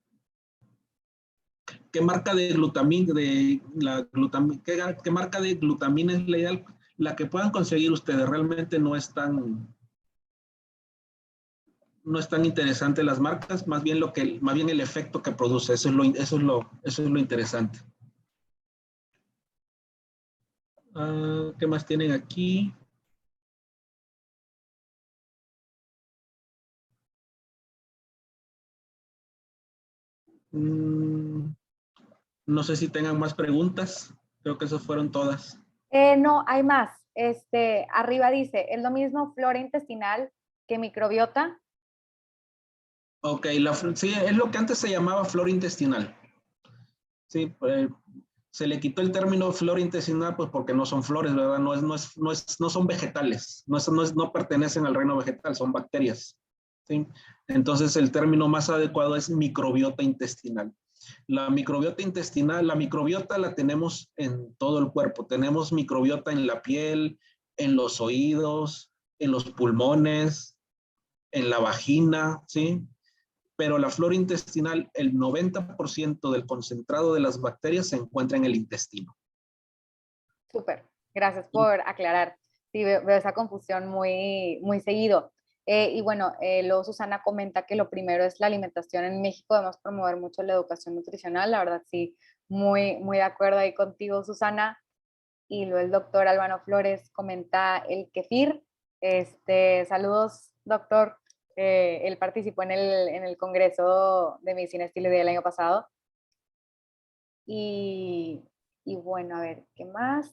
¿Qué marca de glutamina, qué marca de glutamina es la ideal? La que puedan conseguir ustedes. Realmente no es tan interesante las marcas, más bien el efecto que produce. Eso es lo interesante. ¿Qué más tienen aquí? No sé si tengan más preguntas. Creo que esas fueron todas. No, hay más. Arriba dice, ¿es lo mismo flora intestinal que microbiota? Ok, sí, es lo que antes se llamaba flora intestinal. Sí, se le quitó el término flora intestinal pues porque no son flores, ¿verdad? No son vegetales, no pertenecen al reino vegetal, son bacterias. ¿Sí? Entonces el término más adecuado es microbiota intestinal. La microbiota intestinal, la microbiota la tenemos en todo el cuerpo. Tenemos microbiota en la piel, en los oídos, en los pulmones, en la vagina, ¿sí? Pero la flora intestinal, el 90% del concentrado de las bacterias se encuentra en el intestino. Súper, gracias por aclarar. Sí, veo esa confusión muy seguido. Y bueno, luego Susana comenta que lo primero es la alimentación. En México debemos promover mucho la educación nutricional, la verdad sí, muy de acuerdo ahí contigo, Susana. Y luego el doctor Albano Flores comenta el kefir. Saludos, doctor. Él participó en el Congreso de Medicina Estilo de Vida el año pasado. Y, y bueno, a ver, ¿qué más?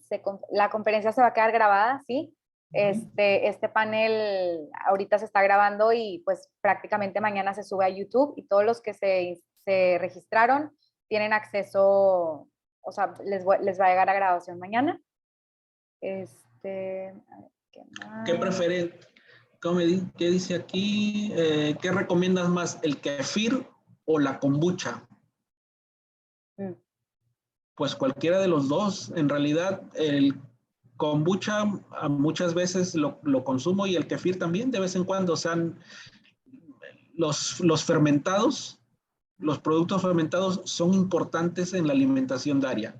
La conferencia se va a quedar grabada, ¿sí? Este panel ahorita se está grabando y pues prácticamente mañana se sube a YouTube y todos los que se registraron tienen acceso, o sea, les va a llegar a grabación mañana. A ver, ¿qué más? ¿Qué prefieren? ¿Qué dice aquí? ¿Qué recomiendas más, el kefir o la kombucha? Pues cualquiera de los dos. En realidad, el kombucha muchas veces lo consumo y el kefir también de vez en cuando. O sea, los fermentados, los productos fermentados son importantes en la alimentación diaria.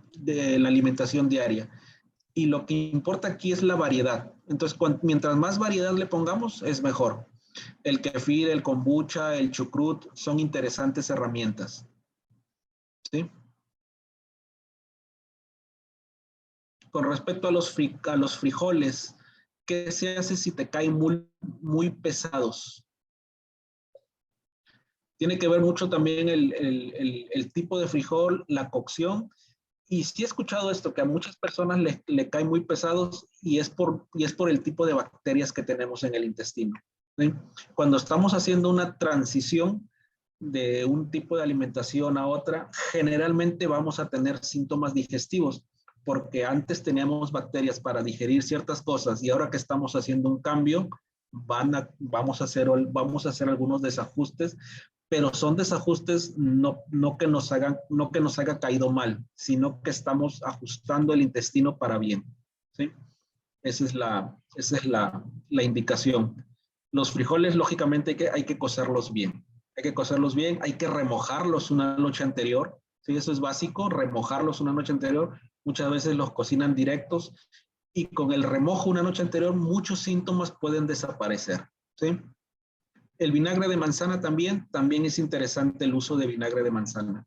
Y lo que importa aquí es la variedad. Entonces, mientras más variedad le pongamos, es mejor. El kefir, el kombucha, el chucrut son interesantes herramientas. ¿Sí? Con respecto a los frijoles, ¿qué se hace si te caen muy pesados? Tiene que ver mucho también el tipo de frijol, la cocción. Y sí he escuchado esto, que a muchas personas le caen muy pesados y es por el tipo de bacterias que tenemos en el intestino. ¿Sí? Cuando estamos haciendo una transición de un tipo de alimentación a otra, generalmente vamos a tener síntomas digestivos, porque antes teníamos bacterias para digerir ciertas cosas y ahora que estamos haciendo un cambio, vamos a hacer algunos desajustes, pero son desajustes no que nos haya caído mal, sino que estamos ajustando el intestino para bien. ¿Sí? Esa es la indicación. Los frijoles, lógicamente, hay que cocerlos bien. Hay que cocerlos bien, hay que remojarlos una noche anterior. ¿Sí? Eso es básico, remojarlos una noche anterior. Muchas veces los cocinan directos y con el remojo una noche anterior muchos síntomas pueden desaparecer. ¿Sí? El vinagre de manzana también es interesante el uso de vinagre de manzana.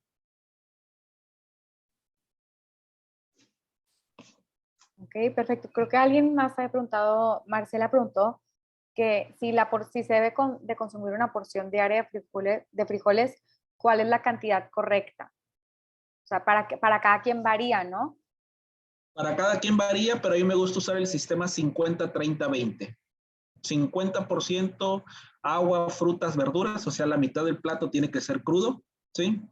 Ok, perfecto. Creo que alguien más ha preguntado, Marcela preguntó, que si se debe de consumir una porción diaria de frijoles, ¿cuál es la cantidad correcta? O sea, para cada quien varía, ¿no? Para cada quien varía, pero a mí me gusta usar el sistema 50-30-20. 50% agua, frutas, verduras, o sea, la mitad del plato tiene que ser crudo, ¿sí?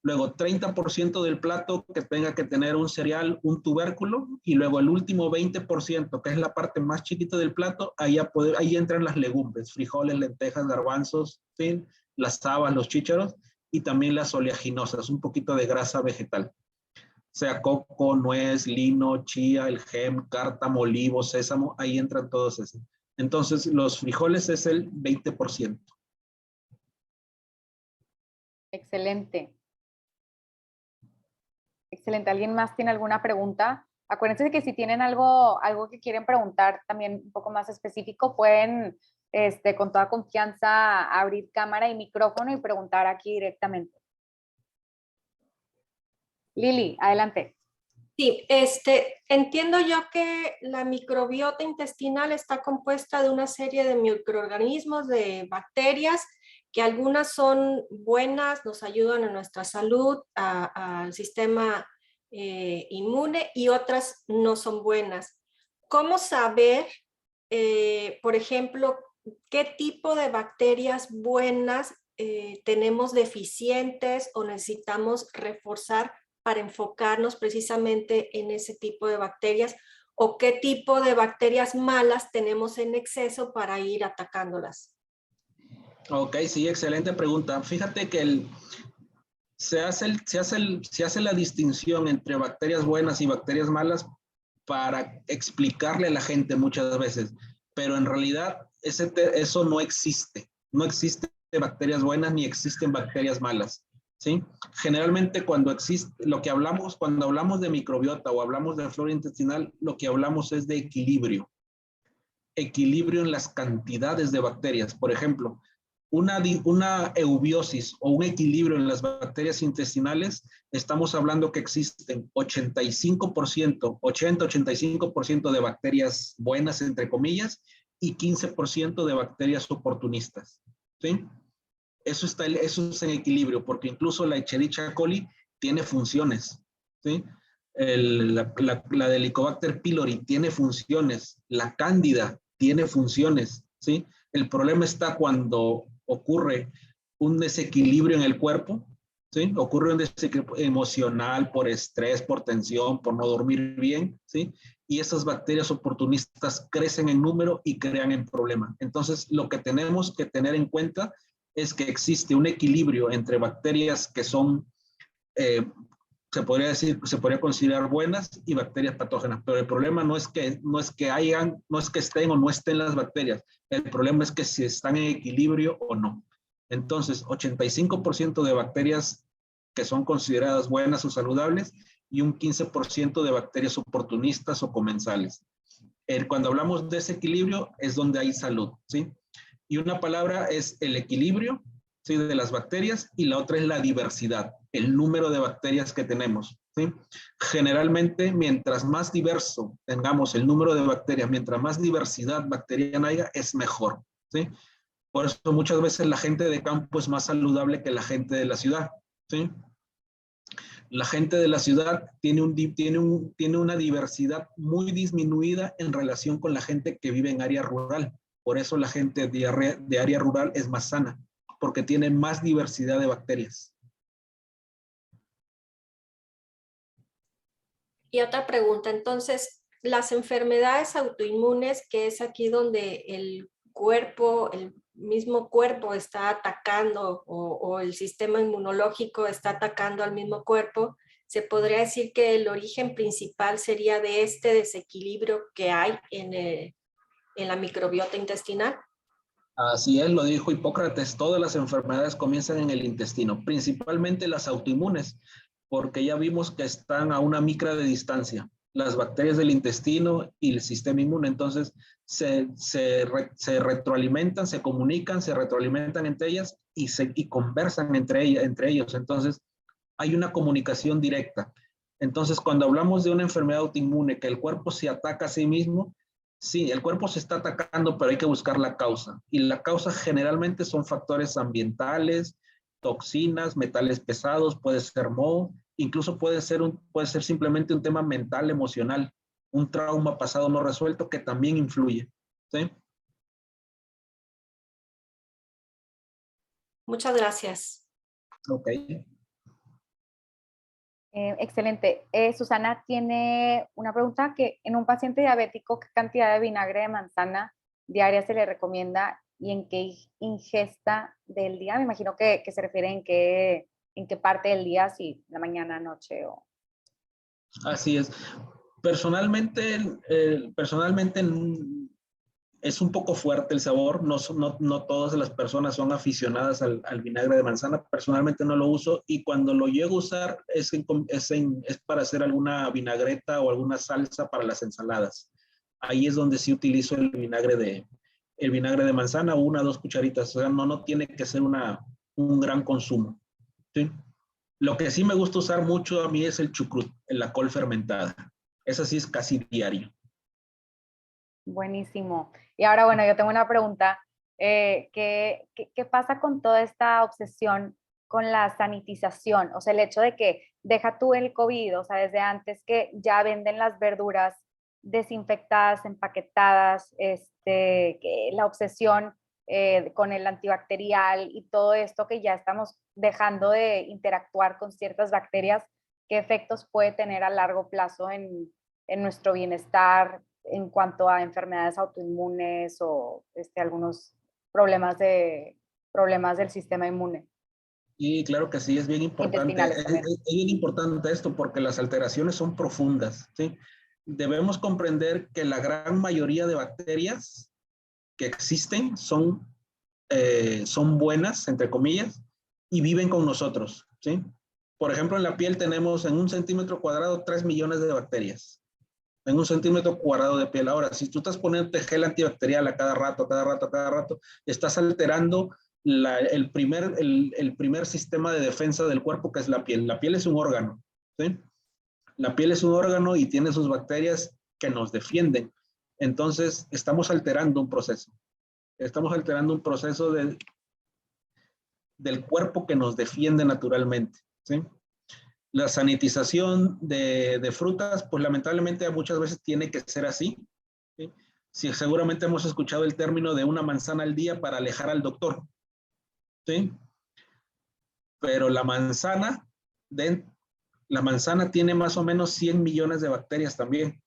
Luego 30% del plato que tenga que tener un cereal, un tubérculo, y luego el último 20%, que es la parte más chiquita del plato, ahí entran las legumbres, frijoles, lentejas, garbanzos, ¿sí? Las habas, los chícharos, y también las oleaginosas, un poquito de grasa vegetal. Sea coco, nuez, lino, chía, el gem, cártamo, olivo, sésamo, ahí entran todos esos. Entonces, los frijoles es el 20%. Excelente. Excelente. ¿Alguien más tiene alguna pregunta? Acuérdense de que si tienen algo que quieren preguntar también un poco más específico, pueden con toda confianza abrir cámara y micrófono y preguntar aquí directamente. Lili, adelante. Sí, entiendo yo que la microbiota intestinal está compuesta de una serie de microorganismos, de bacterias que algunas son buenas, nos ayudan a nuestra salud, al sistema inmune, y otras no son buenas. ¿Cómo saber, por ejemplo, qué tipo de bacterias buenas tenemos deficientes o necesitamos reforzar para enfocarnos precisamente en ese tipo de bacterias, o qué tipo de bacterias malas tenemos en exceso para ir atacándolas? Ok, sí, excelente pregunta. Fíjate que se hace la distinción entre bacterias buenas y bacterias malas para explicarle a la gente muchas veces, pero en realidad eso no existe. No existen bacterias buenas ni existen bacterias malas, ¿sí? Generalmente cuando hablamos de microbiota o hablamos de flora intestinal, lo que hablamos es de equilibrio. Equilibrio en las cantidades de bacterias. Por ejemplo, una eubiosis o un equilibrio en las bacterias intestinales, estamos hablando que existen 80-85% de bacterias buenas, entre comillas, y 15% de bacterias oportunistas, ¿sí? Eso es en equilibrio, porque incluso la Escherichia coli tiene funciones, ¿sí? La de Helicobacter pylori tiene funciones, la cándida tiene funciones, ¿sí? El problema está cuando ocurre un desequilibrio en el cuerpo, ¿sí? Ocurre un desequilibrio emocional por estrés, por tensión, por no dormir bien, ¿sí? Y esas bacterias oportunistas crecen en número y crean el problema. Entonces, lo que tenemos que tener en cuenta es que existe un equilibrio entre bacterias que son, se podría considerar buenas, y bacterias patógenas. Pero el problema no es que estén o no estén las bacterias. El problema es que si están en equilibrio o no. Entonces, 85% de bacterias que son consideradas buenas o saludables y un 15% de bacterias oportunistas o comensales. Cuando hablamos de ese equilibrio es donde hay salud, ¿sí? Y una palabra es el equilibrio, ¿sí?, de las bacterias, y la otra es la diversidad, el número de bacterias que tenemos, ¿sí? Generalmente, mientras más diverso tengamos el número de bacterias, mientras más diversidad bacteriana haya, es mejor, ¿sí? Por eso muchas veces la gente de campo es más saludable que la gente de la ciudad, ¿sí? La gente de la ciudad tiene una diversidad muy disminuida en relación con la gente que vive en área rural. Por eso la gente de área rural es más sana, porque tiene más diversidad de bacterias. Y otra pregunta, entonces, las enfermedades autoinmunes, que es aquí donde el mismo cuerpo está atacando, o el sistema inmunológico está atacando al mismo cuerpo, se podría decir que el origen principal sería de este desequilibrio que hay en la microbiota intestinal. Así es, lo dijo Hipócrates, todas las enfermedades comienzan en el intestino, principalmente las autoinmunes, porque ya vimos que están a una micra de distancia, las bacterias del intestino y el sistema inmune. Entonces se retroalimentan, se comunican, se retroalimentan entre ellas y conversan entre ellos. Entonces hay una comunicación directa. Entonces, cuando hablamos de una enfermedad autoinmune, que el cuerpo se ataca a sí mismo, sí, el cuerpo se está atacando, pero hay que buscar la causa. Y la causa generalmente son factores ambientales, toxinas, metales pesados, puede ser moho, incluso puede ser simplemente un tema mental, emocional, un trauma pasado no resuelto que también influye, ¿sí? Muchas gracias. Ok. Excelente. Susana tiene una pregunta: que en un paciente diabético, ¿qué cantidad de vinagre de manzana diaria se le recomienda y en qué ingesta del día? Me imagino que se refiere en qué parte del día, si la mañana, noche o... Así es. Personalmente es un poco fuerte el sabor. No todas las personas son aficionadas al vinagre de manzana. Personalmente no lo uso, y cuando lo llego a usar es para hacer alguna vinagreta o alguna salsa para las ensaladas. Ahí es donde sí utilizo el vinagre de manzana, 1 o 2 cucharitas. O sea, no tiene que ser un gran consumo, ¿sí? Lo que sí me gusta usar mucho a mí es el chucrut, la col fermentada. Esa sí es casi diario. Buenísimo. Y ahora, bueno, yo tengo una pregunta ¿Qué pasa con toda esta obsesión con la sanitización? O sea, el hecho de que deja tú el COVID, o sea, desde antes que ya venden las verduras desinfectadas, empaquetadas, que la obsesión con el antibacterial y todo esto que ya estamos dejando de interactuar con ciertas bacterias, ¿qué efectos puede tener a largo plazo en nuestro bienestar en cuanto a enfermedades autoinmunes o algunos problemas del sistema inmune? Y claro que sí, es bien importante. Intestinales también. Es bien importante esto porque las alteraciones son profundas, ¿sí? Debemos comprender que la gran mayoría de bacterias que existen son buenas, entre comillas, y viven con nosotros, ¿sí? Por ejemplo, en la piel tenemos en 1 centímetro cuadrado 3 millones de bacterias. En 1 centímetro cuadrado de piel. Ahora, si tú estás poniendo gel antibacterial a cada rato, a cada rato, a cada rato, estás alterando el primer sistema de defensa del cuerpo, que es la piel. La piel es un órgano, ¿sí? La piel es un órgano y tiene sus bacterias que nos defienden. Entonces, estamos alterando un proceso. Estamos alterando un proceso del cuerpo que nos defiende naturalmente, ¿sí? La sanitización de frutas, pues lamentablemente muchas veces tiene que ser así, ¿sí? Sí, seguramente hemos escuchado el término de una manzana al día para alejar al doctor, ¿sí? Pero la manzana tiene más o menos 100 millones de bacterias también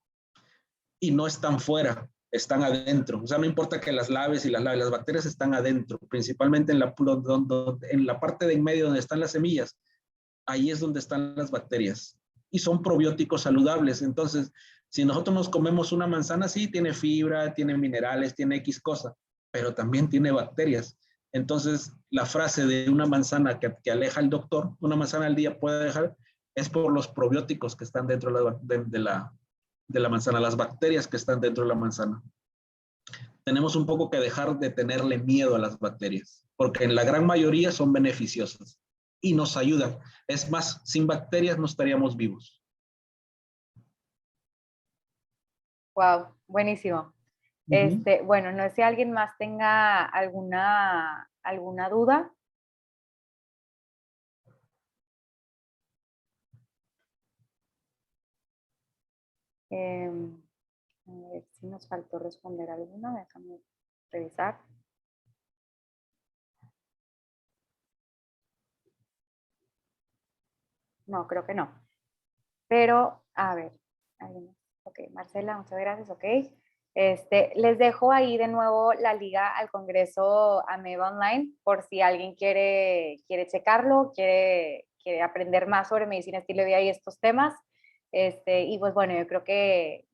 y no están fuera, están adentro. O sea, no importa que las laves y las bacterias están adentro, principalmente en la parte de en medio donde están las semillas. Ahí es donde están las bacterias y son probióticos saludables. Entonces, si nosotros nos comemos una manzana, sí, tiene fibra, tiene minerales, tiene X cosa, pero también tiene bacterias. Entonces, la frase de una manzana que aleja al doctor, una manzana al día puede dejar, es por los probióticos que están dentro de la manzana, las bacterias que están dentro de la manzana. Tenemos un poco que dejar de tenerle miedo a las bacterias, porque en la gran mayoría son beneficiosas y nos ayudan. Es más, sin bacterias no estaríamos vivos. Wow, buenísimo. Bueno, no sé si alguien más tenga alguna duda. A ver si nos faltó responder alguna, déjame revisar. No, creo que no. Pero, a ver, ok, Marcela, muchas gracias, ok. Les dejo ahí de nuevo la liga al Congreso AMEB Online por si alguien quiere checarlo, quiere aprender más sobre medicina estilo de vida y estos temas. Y pues bueno, yo creo que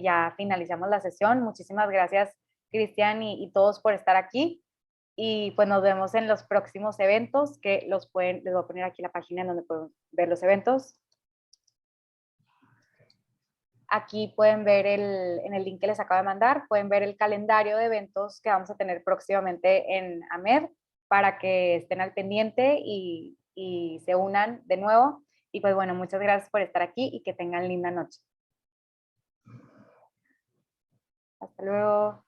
ya finalizamos la sesión. Muchísimas gracias, Cristian y todos por estar aquí. Y pues nos vemos en los próximos eventos que les voy a poner aquí la página en donde pueden ver los eventos. Aquí pueden ver en el link que les acabo de mandar, pueden ver el calendario de eventos que vamos a tener próximamente en AMED para que estén al pendiente y se unan de nuevo. Y pues bueno, muchas gracias por estar aquí y que tengan linda noche. Hasta luego.